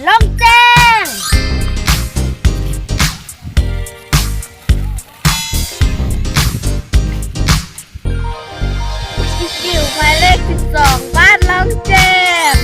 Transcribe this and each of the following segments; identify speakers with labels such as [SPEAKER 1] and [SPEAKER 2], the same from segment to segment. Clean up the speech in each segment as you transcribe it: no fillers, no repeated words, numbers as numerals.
[SPEAKER 1] ลงแจ้งอีคิวหมายเลข12บ้านลงแจ้ง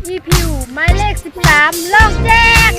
[SPEAKER 1] อีพิวหมายเลข13ลงแจ้ง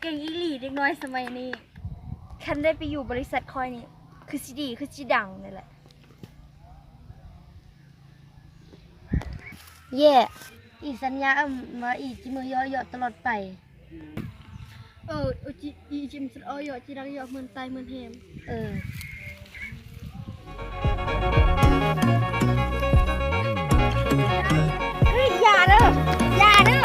[SPEAKER 1] เก่งอีหลีเด็กน้อยสมัยนี้คันได้ไปอยู่บริษัทคอยนี่คือสิดีคือสิดังนี่แหละแย่อีสัญญามาอีจิมือย่อตลอดไปอีจิมสดย่อจิรักย่อเหมือนตายเหมือนแฮมเฮ้ยอย่าเด้ออย่าเด้อ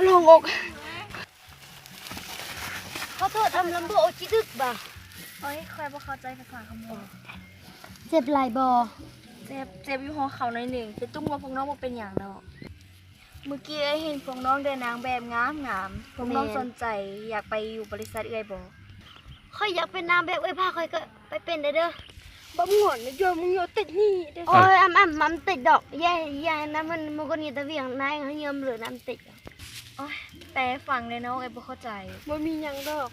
[SPEAKER 1] ลงอกเขาโทษทำลำโบจิดึกบ่ะเอ้ยใครบ่เข้าใจภาษาคำพูดเจ็บไหล่บ่เจ็บอยู่หัวเข่าหน่อยหนึ่งเป็นตุ้มว่าพวกน้องบ่เป็นอย่างดอกเมื่อกี้เห็นพวกน้องเดินนางแบบงามพวกน้องสนใจอยากไปอยู่บริษัทเอ้ยบ่ค่อยอยากเป็นนางแบบเอ้ยพาค่อยก็ไปเป็นเด้อบ่หงอนนะโยมมึงโยติดนี่เด้อโอ้ยมันติดดอกแย่นะมันก็นี่ตะเวียงนายเฮยมหรือน้ำติดแต่ฟังเลยน้องไอ้บ่เข้าใจบ่มีหยังดอก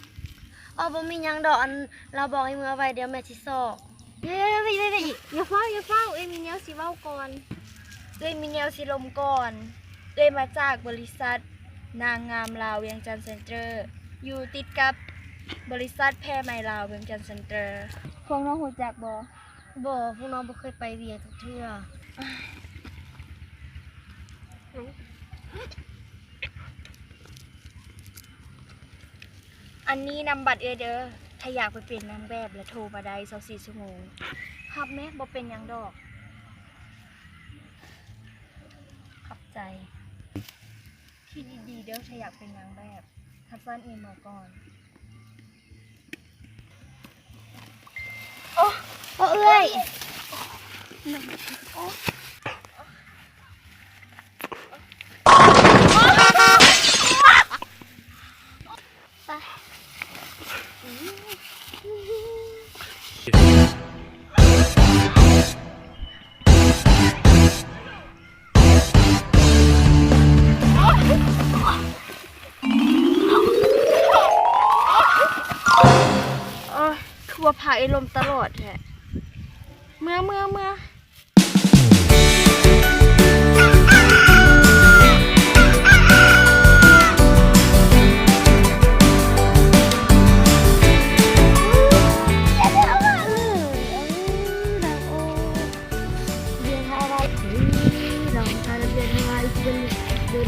[SPEAKER 1] บ่มีหยังดอกอันเราบอกให้มือไว้เดี๋ยวแม่สิสอกอย่าเฝ้าเอ้ยมีแนวสิเว้าก่อนเอ้ยมีแนวสิลมก่อนเอ้ยมาจากบริษัทนางงามลาวเวียงจันทร์เซ็นเตอร์อยู่ติดกับบริษัทแพรไมลาวเวียงจันทร์เซ็นเตอร์พวกน้องรู้จักบ่พวกน้องบ่เคยไปเวียงทุกเทื่ออันนี้นำบัตรเด้อถ้าอยากไปเป็นนางแบบแล้วโทรมาได้24 ชั่วโมงครับแม่บ่เป็นหยังดอกขอบใจคิดดีๆเด้อถ้าอยากเป็นนางแบบทับซ้อนเองมาก่อนโอ้เอ้ยทั่วพาไอ้ลมตลอดแท้เมื่อ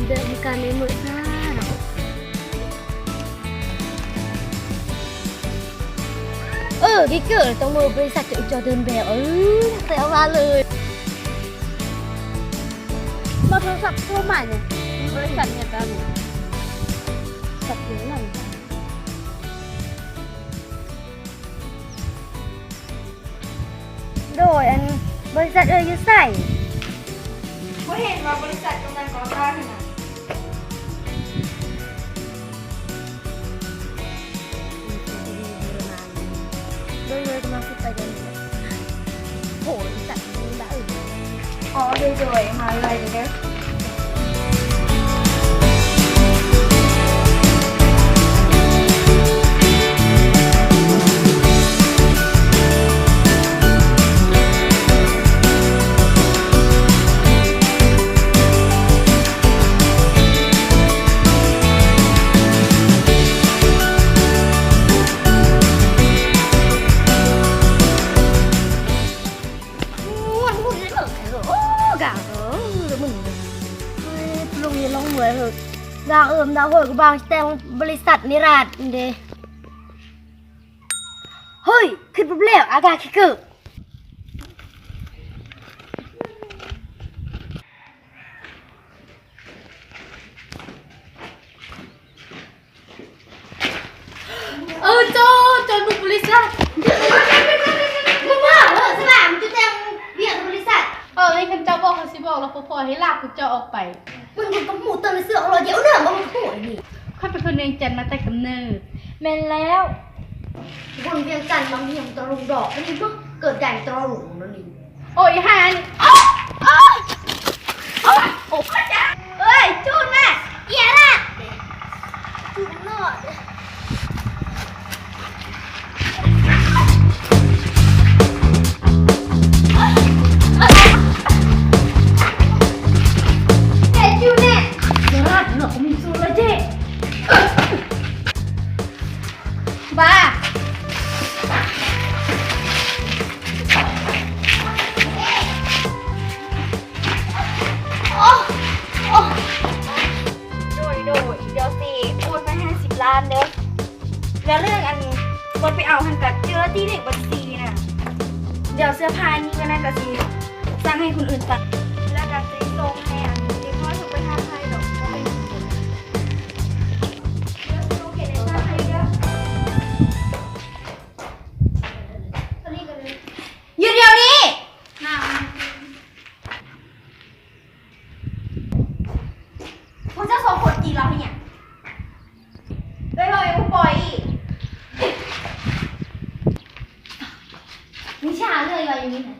[SPEAKER 1] เดินกันในมือหน้าดิเกิดต้องมือบริษัทจะเดินแบบแต่เอามาเลยมาโทรศัพท์โทรใหม่เนี่ยบริษัทเนี่ยกันสับเยอะหน่อยโดยอันบริษัทอยู่ใส่เขาเห็นว่าบริษัทกำลังก่อสร้างนะโดยกำลังไปเดินโหบริษัทนี้ละโดยมาเลยเด้อ กะมึงลุงยังลงเหมือนเหอะดาวดาวเหอะกับบางแต่บริษัทนิราศเด้เฮ้ยขึ้นปุ๊บแล้วอากาศคิกเกอร์
[SPEAKER 2] โจดูบริษัท
[SPEAKER 1] มึงว่าสนามจะแจ้งเบียดบริษัท
[SPEAKER 2] ให้คันเจ้าบอกเขาสิบอกแล้วพอให้ลากคุณเจ้าออกไป
[SPEAKER 1] มึงยังต้องหมูเติมเสื้อของเราเดี๋ยวเนี่ยมึงโหยนี่
[SPEAKER 2] ข้าเป็นคนเวียงจันทร์มาแต่กำเนิด
[SPEAKER 1] แม่นแล้วคนเวียงจันทร์บางทีมันตะลุงดอกอันนี้ก็เกิดใหญ่ตะลุงนั่นนี่
[SPEAKER 2] โอ้ยฮาน
[SPEAKER 1] โอ้พ่อจ๋าเอ้ยจูนแม่เอียร่ะจูนนอด
[SPEAKER 2] บ้า
[SPEAKER 1] โดยเดี๋ยวสิพูดไป50 ล้านเด้อแล้วเรื่องอันบดไปเอาหันกับเจอที่เด็กบัญชีน่ะเดี๋ยวเสื้อผ้านี้ก็น่าจะสิสร้างให้คนอื่นตัดแล้วก็สิส่งให้อันเด็กน้อยส่งไปทางไทยดอกก็เป็นเดี๋ยวสิโอเคในทางไทยเด้อหยุดเดี๋ยวนี้พวกเจ้าสองคนจีเราให้เนี่ยเลยผู้ปล่อยนิชาเลยว่าอย่างนี้นะ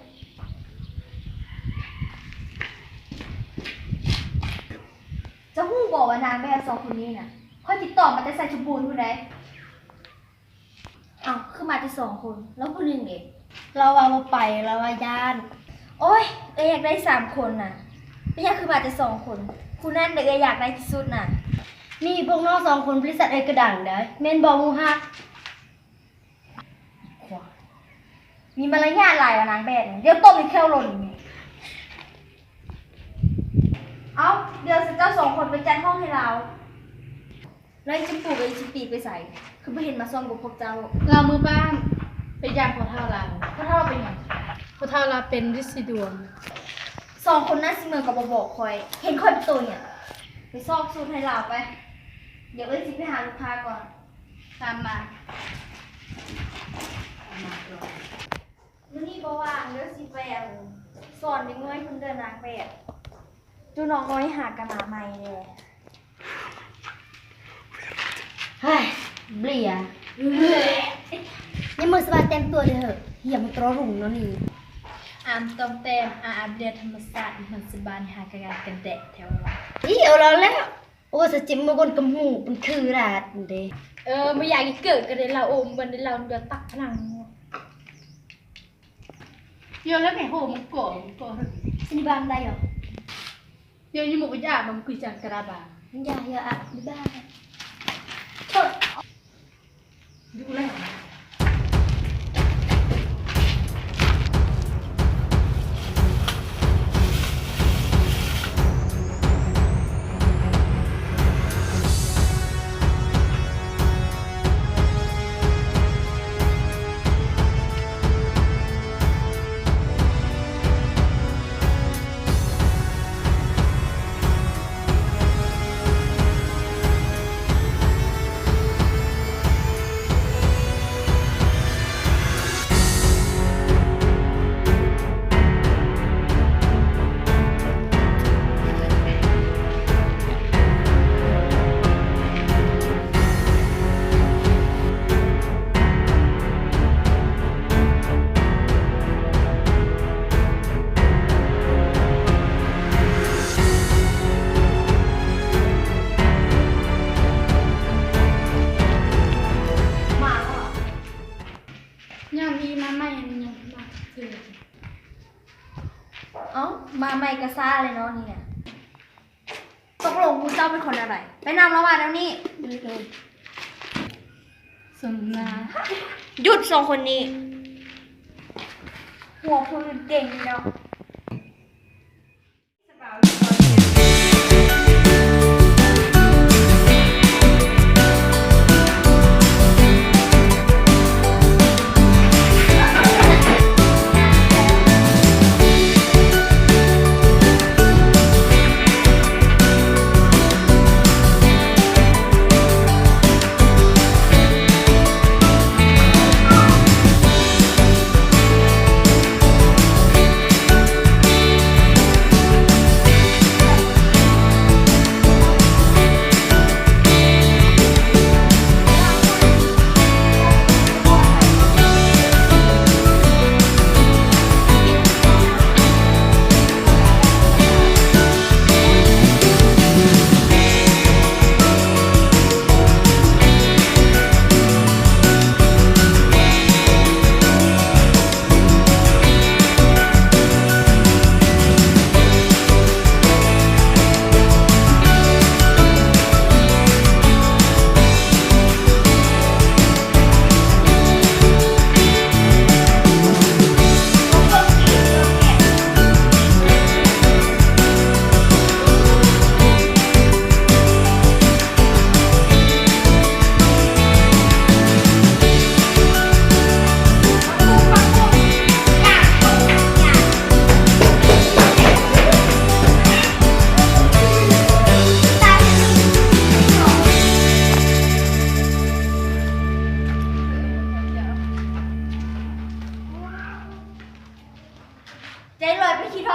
[SPEAKER 1] จะหู้บอกว่านางแบบสองคนนี้น่ะค่อยติดต่อมาแต่ใส่ชุดบูนผู้ใดอ้าวคือมาแต่2 คนแล้วผู้หนึ่งเองเราว่าไปเราว่าย่านโอ้ยอยากได้3 คนน่ะไม่ใช่คือมาแต่2 คนคุณนั่นเด็กอยากได้ที่สุดน่ะมีพวกน้อง2 คนบริษัทกระดังได้เมนบอมูฮักมีมารยาทหลายว่านางแบบเดี๋ยวต้มในแค่หล่นเอาเดี๋ยวเจ้า2 คนไปจัดห้องให้เราแล้วจะปลูกไอ้ชิปีไปใส่คือไม่เห็นมาซ่อมกับพวกเจ้า
[SPEAKER 2] เรามือบ้านไปยามพอเท่าเราพอเท่าเราเป็นอย่างพอเท่าเราเป็นฤทธิ์ดวง
[SPEAKER 1] 2 คนนั้นสิเมือกับบอกคอยเห็นคอยเป็นตัวเนี่ยไปซอกสูตรให้เราไปเดี๋ยวสิไปหาลูกค้าก่อน
[SPEAKER 2] ตามมา
[SPEAKER 1] วันนี้บอกว่าเดี๋ยวสิไปสอนเด็กน้อยคนเดินนางแบบจูน้องน้อยหากระหมาใหม่เลยเฮ้ยเบี่ยยังมือสบายเต็มตัวเลยเหรอเหี้ยมันตรอรุ่งแล้วนี่
[SPEAKER 2] อามตอมเต็มอาบเดียธรรมศาสตร์มันสบายหากระกันแดดแถวเรา
[SPEAKER 1] เอาแล้วโอ้สจิมมาบนกำหูมันคือราดเด้
[SPEAKER 2] ไม่อยากเกิดกันเลยเราโอมวันนี้เราเดือดตักพลังโยนแล้วแม่โหมันก่อ
[SPEAKER 1] สิบามได้หรอ
[SPEAKER 2] โยนยี่หมูกระยามันคุยจังกระบา
[SPEAKER 1] อย่าอ่ะบ้า
[SPEAKER 2] ดูแล
[SPEAKER 1] มาไม่กระซ่าเลยเนาะนี่เนี่ยตกลงคุณเจ้าเป็นคนอะไรไปนำเรามาแล้วนี่
[SPEAKER 2] สมนา
[SPEAKER 1] หยุด2 คนนี้หัวคุณเก่งเนาะ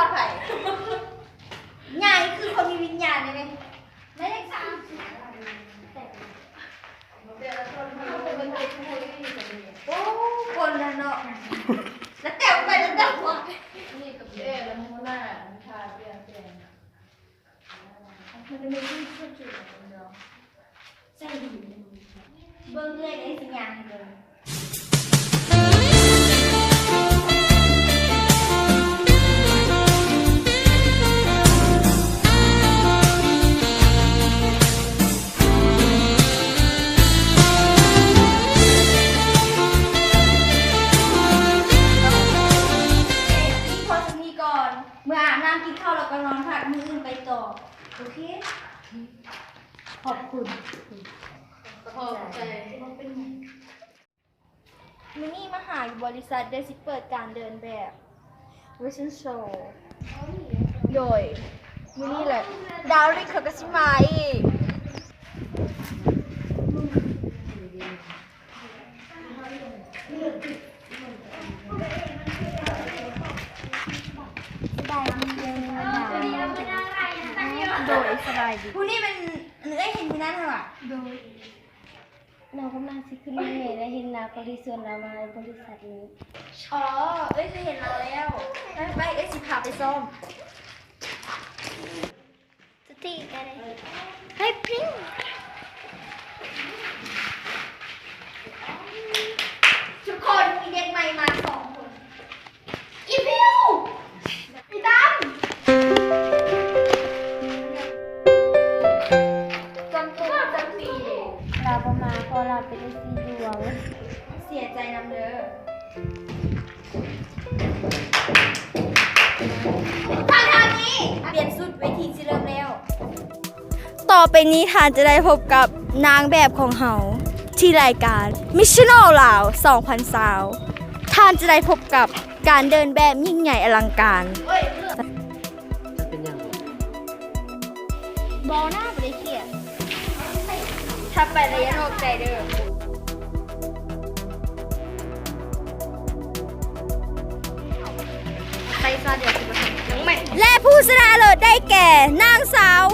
[SPEAKER 1] ดไผ่ใหญ่คือคนมีวิญญาณเลยไหมไม่ได้สามโอ้คนละเนาะแล้วแต่ไปแล้วแต่ว่า
[SPEAKER 2] นี่กับเอ๊ะแล้วมูน่าทาเปลี่ยนมันจะมีที่ชุดจุดเดียว
[SPEAKER 1] ใช่เบิ้งเลยได้สัญญาณเลย พอสักทีก่อน เมื่ออาบน้ำกินข้าวแล้วก็นอนพักมืออื่นไปต่อ โอเค ขอบคุณ
[SPEAKER 2] ขอบใจ
[SPEAKER 1] มินี่มาหาอยู่บริษัทได้สิเปิดการเดินแบบเวชั่นโชว์โดยมินี่แหละ ดาวริคเขาก็สิมาอีกสบายดีเลยนะคะโดยสบายดีผู้นี้เป็นได้เห็นผู้นั้นเหรอโดยเรากำลังสิขึ้นเมล์และเห็นนาบริษัทเรามาบริษัทนี้อ๋อเอ้ยเคยเห็นเราแล้วไปเอ้ยสิพาไปส้มสติอะไรให้พริ้งทุกคนมีเด็กใหม่มา2 คนอีพิวอีดำจำตัวจำปีเราประมาณพอเราเป็นสีดวงเสียใจนำเด้อทางนี้เปลี่ยนสุดเวทีสิเริ่มแล้วต่อไปนี้ท่านจะได้พบกับนางแบบของเฮาที่รายการ Mission All ลาว 2020ท่านจะได้พบกับการเดินแบบยิ่งใหญ่อลังการ
[SPEAKER 3] เป็นยังไง
[SPEAKER 1] บอหน้าไปเลยเขียนถ้าไประยะโลกใจเด้อไปซาเดียวสิบนาทีและผู้ชนะเลิศได้แก่นางสาว